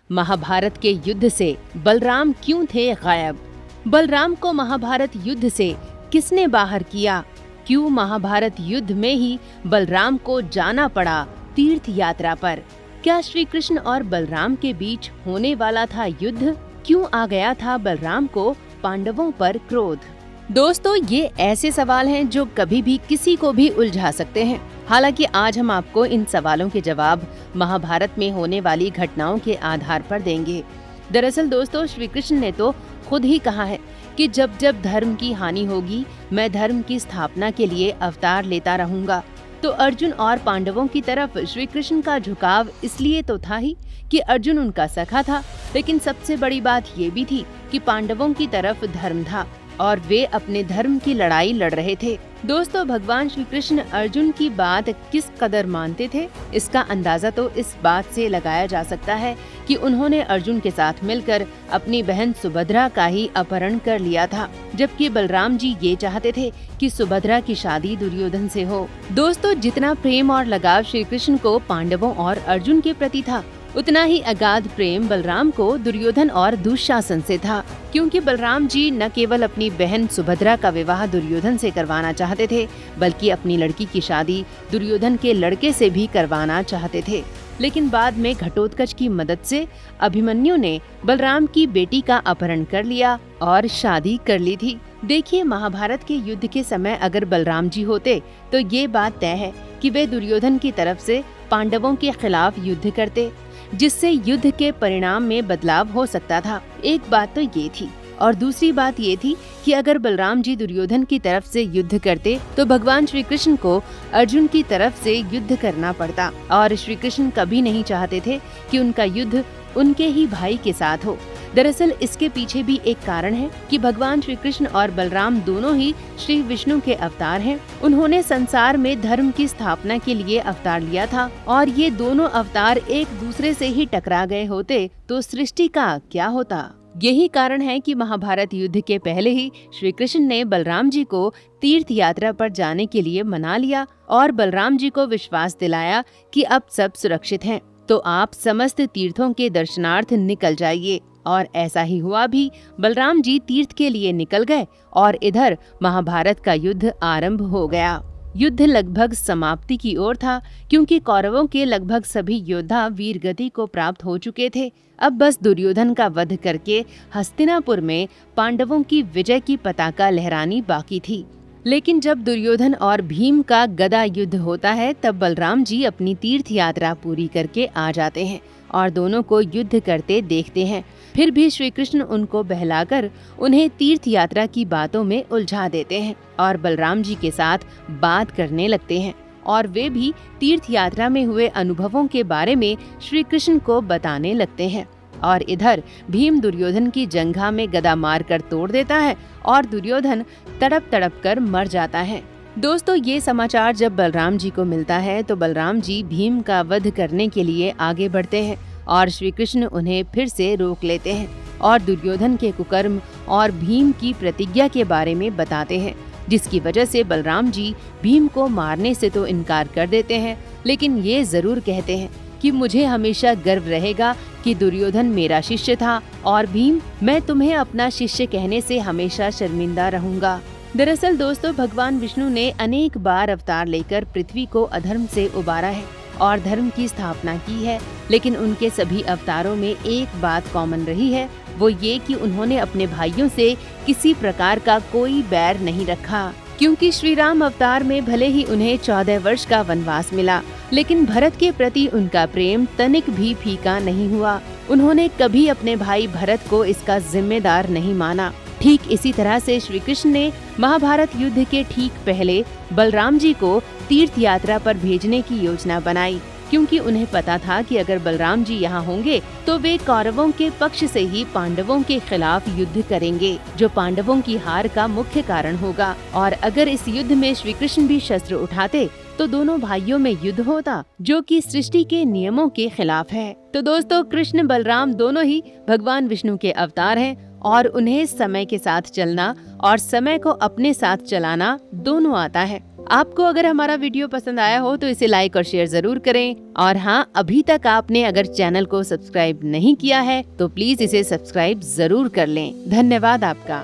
महाभारत के युद्ध से बलराम क्यों थे गायब? बलराम को महाभारत युद्ध से किसने बाहर किया? क्यों महाभारत युद्ध में ही बलराम को जाना पड़ा तीर्थ यात्रा पर? क्या श्री कृष्ण और बलराम के बीच होने वाला था युद्ध? क्यों आ गया था बलराम को पांडवों पर क्रोध? दोस्तों, ये ऐसे सवाल हैं जो कभी भी किसी को भी उलझा सकते हैं। हालांकि आज हम आपको इन सवालों के जवाब महाभारत में होने वाली घटनाओं के आधार पर देंगे। दरअसल दोस्तों, श्री कृष्ण ने तो खुद ही कहा है कि जब जब धर्म की हानि होगी, मैं धर्म की स्थापना के लिए अवतार लेता रहूंगा। तो अर्जुन और पांडवों की तरफ श्री कृष्ण का झुकाव इसलिए तो था ही कि अर्जुन उनका सखा था, लेकिन सबसे बड़ी बात ये भी थी कि पांडवों की तरफ धर्म था और वे अपने धर्म की लड़ाई लड़ रहे थे। दोस्तों, भगवान श्री कृष्ण अर्जुन की बात किस कदर मानते थे, इसका अंदाजा तो इस बात से लगाया जा सकता है कि उन्होंने अर्जुन के साथ मिलकर अपनी बहन सुभद्रा का ही अपहरण कर लिया था, जबकि बलराम जी ये चाहते थे कि सुभद्रा की शादी दुर्योधन से हो। दोस्तों, जितना प्रेम और लगाव श्री कृष्ण को पांडवों और अर्जुन के प्रति था, उतना ही अगाध प्रेम बलराम को दुर्योधन और दुशासन से था, क्योंकि बलराम जी न केवल अपनी बहन सुभद्रा का विवाह दुर्योधन से करवाना चाहते थे, बल्कि अपनी लड़की की शादी दुर्योधन के लड़के से भी करवाना चाहते थे। लेकिन बाद में घटोत्कच की मदद से अभिमन्यु ने बलराम की बेटी का अपहरण कर लिया और शादी कर ली थी। देखिए, महाभारत के युद्ध के समय अगर बलराम जी होते तो ये बात तय है कि वे दुर्योधन की तरफ से पांडवों के खिलाफ युद्ध करते, जिससे युद्ध के परिणाम में बदलाव हो सकता था। एक बात तो ये थी, और दूसरी बात ये थी कि अगर बलराम जी दुर्योधन की तरफ से युद्ध करते तो भगवान श्री कृष्ण को अर्जुन की तरफ से युद्ध करना पड़ता, और श्री कृष्ण कभी नहीं चाहते थे कि उनका युद्ध उनके ही भाई के साथ हो। दरअसल इसके पीछे भी एक कारण है कि भगवान श्री कृष्ण और बलराम दोनों ही श्री विष्णु के अवतार हैं। उन्होंने संसार में धर्म की स्थापना के लिए अवतार लिया था, और ये दोनों अवतार एक दूसरे से ही टकरा गए होते तो सृष्टि का क्या होता। यही कारण है कि महाभारत युद्ध के पहले ही श्री कृष्ण ने बलराम जी को तीर्थ यात्रा पर जाने के लिए मना लिया और बलराम जी को विश्वास दिलाया कि अब सब सुरक्षित हैं, तो आप समस्त तीर्थों के दर्शनार्थ निकल जाइए। और ऐसा ही हुआ भी। बलराम जी तीर्थ के लिए निकल गए और इधर महाभारत का युद्ध आरंभ हो गया। युद्ध लगभग समाप्ति की ओर था, क्योंकि कौरवों के लगभग सभी योद्धा वीर गति को प्राप्त हो चुके थे। अब बस दुर्योधन का वध करके हस्तिनापुर में पांडवों की विजय की पताका लहरानी बाकी थी। लेकिन जब दुर्योधन और भीम का गदा युद्ध होता है, तब बलराम जी अपनी तीर्थ यात्रा पूरी करके आ जाते हैं और दोनों को युद्ध करते देखते हैं। फिर भी श्री कृष्ण उनको बहलाकर उन्हें तीर्थ यात्रा की बातों में उलझा देते हैं और बलराम जी के साथ बात करने लगते हैं, और वे भी तीर्थ यात्रा में हुए अनुभवों के बारे में श्री कृष्ण को बताने लगते हैं। और इधर भीम दुर्योधन की जंघा में गदा मारकर तोड़ देता है और दुर्योधन तड़प तड़प कर मर जाता है। दोस्तों, ये समाचार जब बलराम जी को मिलता है तो बलराम जी भीम का वध करने के लिए आगे बढ़ते हैं और श्री कृष्ण उन्हें फिर से रोक लेते हैं और दुर्योधन के कुकर्म और भीम की प्रतिज्ञा के बारे में बताते हैं, जिसकी वजह से बलराम जी भीम को मारने से तो इनकार कर देते हैं, लेकिन ये जरूर कहते हैं कि मुझे हमेशा गर्व रहेगा कि दुर्योधन मेरा शिष्य था और भीम, मैं तुम्हें अपना शिष्य कहने से हमेशा शर्मिंदा रहूंगा। दरअसल दोस्तों, भगवान विष्णु ने अनेक बार अवतार लेकर पृथ्वी को अधर्म से उबारा है और धर्म की स्थापना की है, लेकिन उनके सभी अवतारों में एक बात कॉमन रही है, वो ये कि उन्होंने अपने भाइयों से किसी प्रकार का कोई बैर नहीं रखा। क्योंकि श्री राम अवतार में भले ही उन्हें 14 वर्ष का वनवास मिला, लेकिन भरत के प्रति उनका प्रेम तनिक भी फीका नहीं हुआ। उन्होंने कभी अपने भाई भरत को इसका जिम्मेदार नहीं माना। ठीक इसी तरह से श्री कृष्ण ने महाभारत युद्ध के ठीक पहले बलराम जी को तीर्थ यात्रा पर भेजने की योजना बनाई, क्योंकि उन्हें पता था कि अगर बलराम जी यहाँ होंगे तो वे कौरवों के पक्ष से ही पांडवों के खिलाफ युद्ध करेंगे, जो पांडवों की हार का मुख्य कारण होगा। और अगर इस युद्ध में श्री कृष्ण भी शस्त्र उठाते तो दोनों भाइयों में युद्ध होता, जो कि सृष्टि के नियमों के खिलाफ है। तो दोस्तों, कृष्ण बलराम दोनों ही भगवान विष्णु के अवतार हैं और उन्हें समय के साथ चलना और समय को अपने साथ चलाना दोनों आता है। आपको अगर हमारा वीडियो पसंद आया हो तो इसे लाइक और शेयर जरूर करें। और हाँ, अभी तक आपने अगर चैनल को सब्सक्राइब नहीं किया है तो प्लीज इसे सब्सक्राइब जरूर कर लें। धन्यवाद आपका।